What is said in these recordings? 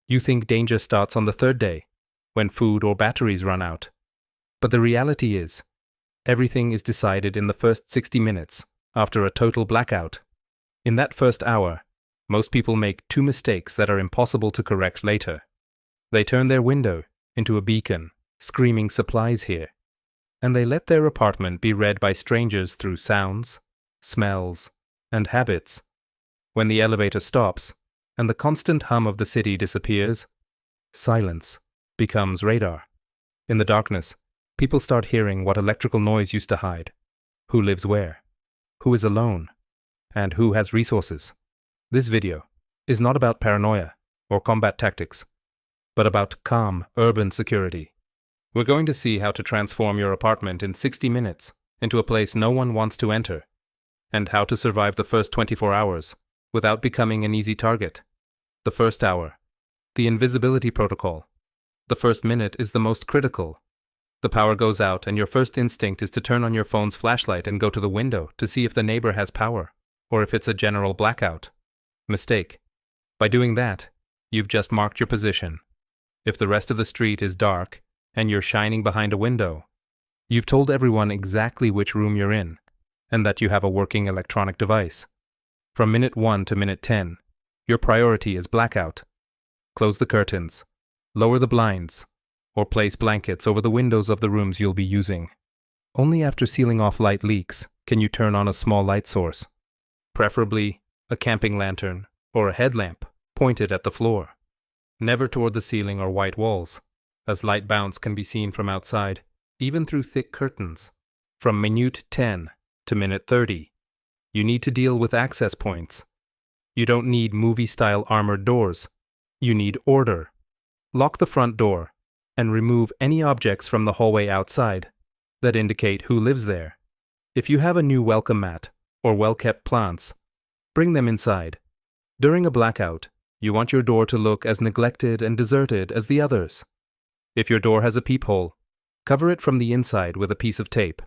You think danger starts on the third day, when food or batteries run out. But the reality is, everything is decided in the first 60 minutes after a total blackout. In that first hour, most people make two mistakes that are impossible to correct later. They turn their window into a beacon, screaming supplies here, and they let their apartment be read by strangers through sounds, smells, and habits. When the elevator stops and the constant hum of the city disappears, silence becomes radar. In the darkness, people start hearing what electrical noise used to hide, who lives where, who is alone, and who has resources. This video is not about paranoia or combat tactics, but about calm urban security. We're going to see how to transform your apartment in 60 minutes into a place no one wants to enter, and how to survive the first 24 hours without becoming an easy target. The first hour, the invisibility protocol. The first minute is the most critical. The power goes out and your first instinct is to turn on your phone's flashlight and go to the window to see if the neighbor has power, or if it's a general blackout. Mistake. By doing that, you've just marked your position. If the rest of the street is dark and you're shining behind a window, you've told everyone exactly which room you're in and that you have a working electronic device. From minute 1 to minute 10, your priority is blackout. Close the curtains, lower the blinds, or place blankets over the windows of the rooms you'll be using. Only after sealing off light leaks can you turn on a small light source, preferably a camping lantern or a headlamp pointed at the floor. Never toward the ceiling or white walls, as light bounce can be seen from outside, even through thick curtains. From minute 10 to minute 30, you need to deal with access points. You don't need movie-style armored doors. You need order. Lock the front door and remove any objects from the hallway outside that indicate who lives there. If you have a new welcome mat or well-kept plants, bring them inside. During a blackout, you want your door to look as neglected and deserted as the others. If your door has a peephole, cover it from the inside with a piece of tape.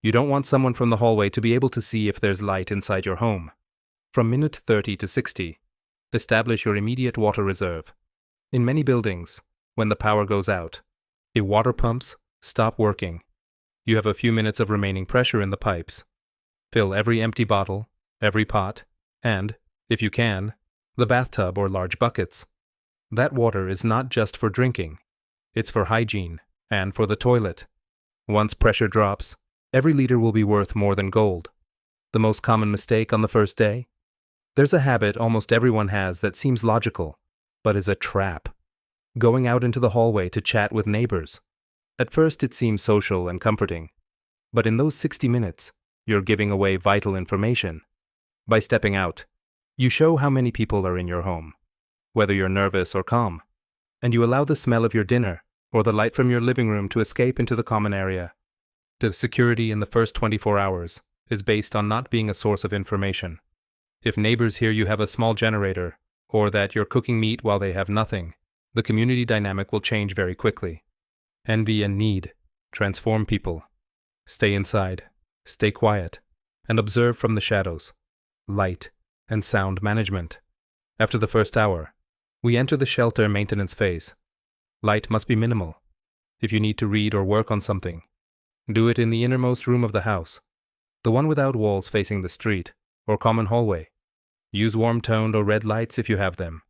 You don't want someone from the hallway to be able to see if there's light inside your home. From minute 30 to 60, establish your immediate water reserve. In many buildings, when the power goes out, the water pumps stop working. You have a few minutes of remaining pressure in the pipes. Fill every empty bottle, every pot, and, if you can, the bathtub or large buckets. That water is not just for drinking. It's for hygiene and for the toilet. Once pressure drops, every liter will be worth more than gold. The most common mistake on the first day? There's a habit almost everyone has that seems logical, but is a trap. Going out into the hallway to chat with neighbors. At first it seems social and comforting, but in those 60 minutes, you're giving away vital information. By stepping out, you show how many people are in your home, whether you're nervous or calm, and you allow the smell of your dinner or the light from your living room to escape into the common area. The security in the first 24 hours is based on not being a source of information. If neighbors hear you have a small generator, or that you're cooking meat while they have nothing, the community dynamic will change very quickly. Envy and need transform people. Stay inside, stay quiet, and observe from the shadows. Light and sound management. After the first hour, we enter the shelter maintenance phase. Light must be minimal. If you need to read or work on something, do it in the innermost room of the house, the one without walls facing the street or common hallway. Use warm-toned or red lights if you have them,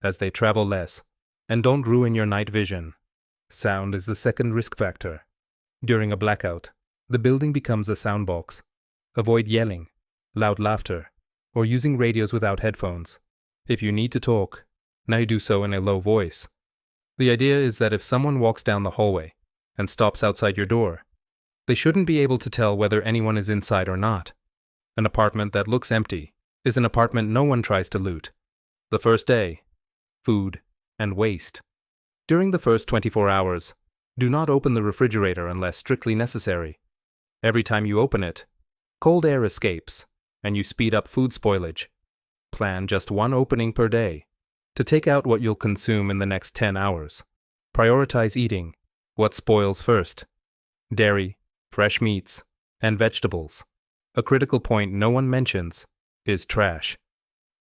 as they travel less, and don't ruin your night vision. Sound is the second risk factor. During a blackout, the building becomes a sound box. Avoid yelling, loud laughter, or using radios without headphones. If you need to talk, now you do so in a low voice. The idea is that if someone walks down the hallway and stops outside your door, they shouldn't be able to tell whether anyone is inside or not. An apartment that looks empty is an apartment no one tries to loot. The first day, food and waste. During the first 24 hours, do not open the refrigerator unless strictly necessary. Every time you open it, cold air escapes, and you speed up food spoilage. Plan just one opening per day to take out what you'll consume in the next 10 hours. Prioritize eating what spoils first: dairy, fresh meats, and vegetables. A critical point no one mentions is trash.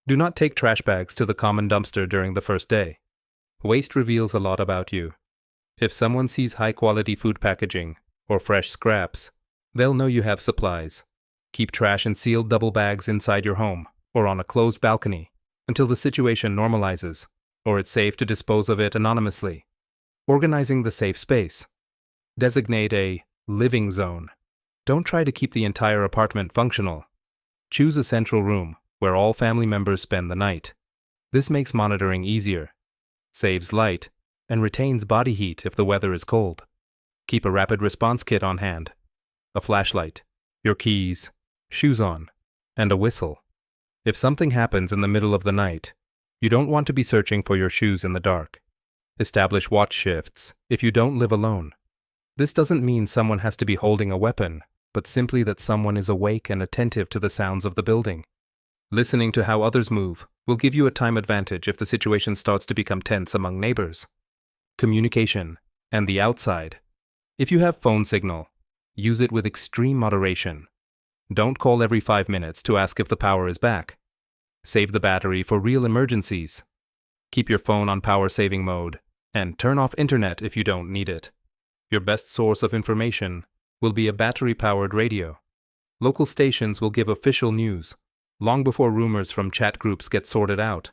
Do not take trash bags to the common dumpster during the first day. Waste reveals a lot about you. If someone sees high-quality food packaging or fresh scraps, they'll know you have supplies. Keep trash in sealed double bags inside your home or on a closed balcony until the situation normalizes, or it's safe to dispose of it anonymously. Organizing the safe space. Designate a living zone. Don't try to keep the entire apartment functional. Choose a central room where all family members spend the night. This makes monitoring easier, saves light, and retains body heat if the weather is cold. Keep a rapid response kit on hand. A flashlight, your keys, shoes on, and a whistle. If something happens in the middle of the night, you don't want to be searching for your shoes in the dark. Establish watch shifts if you don't live alone. This doesn't mean someone has to be holding a weapon, but simply that someone is awake and attentive to the sounds of the building. Listening to how others move will give you a time advantage if the situation starts to become tense among neighbors. Communication and the outside. If you have phone signal, use it with extreme moderation. Don't call every 5 minutes to ask if the power is back. Save the battery for real emergencies. Keep your phone on power-saving mode, and turn off internet if you don't need it. Your best source of information will be a battery-powered radio. Local stations will give official news, long before rumors from chat groups get sorted out.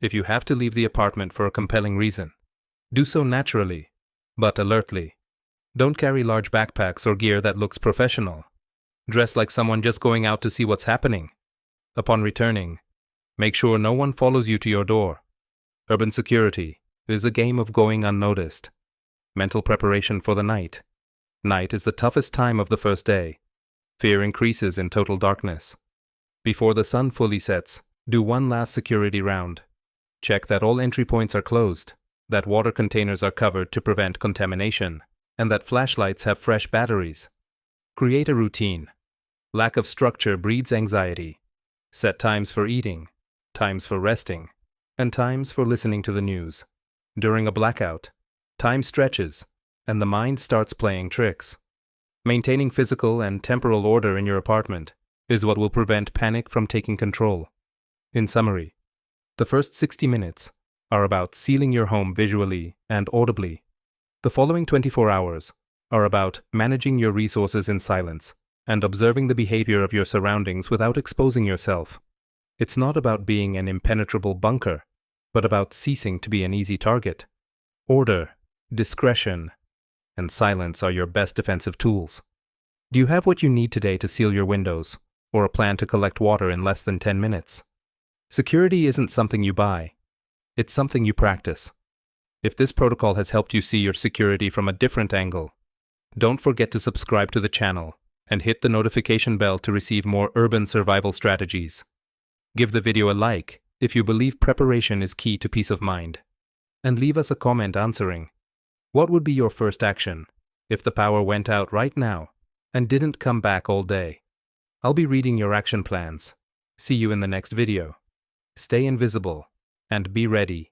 If you have to leave the apartment for a compelling reason, do so naturally, but alertly. Don't carry large backpacks or gear that looks professional. Dress like someone just going out to see what's happening. Upon returning, make sure no one follows you to your door. Urban security is a game of going unnoticed. Mental preparation for the night. Night is the toughest time of the first day. Fear increases in total darkness. Before the sun fully sets, do one last security round. Check that all entry points are closed, that water containers are covered to prevent contamination, and that flashlights have fresh batteries. Create a routine. Lack of structure breeds anxiety. Set times for eating, times for resting, and times for listening to the news. During a blackout, time stretches, and the mind starts playing tricks. Maintaining physical and temporal order in your apartment is what will prevent panic from taking control. In summary, the first 60 minutes are about sealing your home visually and audibly. The following 24 hours are about managing your resources in silence and observing the behavior of your surroundings without exposing yourself. It's not about being an impenetrable bunker, but about ceasing to be an easy target. Order, discretion, and silence are your best defensive tools. Do you have what you need today to seal your windows, or a plan to collect water in less than 10 minutes? Security isn't something you buy. It's something you practice. If this protocol has helped you see your security from a different angle, don't forget to subscribe to the channel and hit the notification bell to receive more urban survival strategies. Give the video a like if you believe preparation is key to peace of mind. And leave us a comment answering, what would be your first action if the power went out right now and didn't come back all day? I'll be reading your action plans. See you in the next video. Stay invisible and be ready.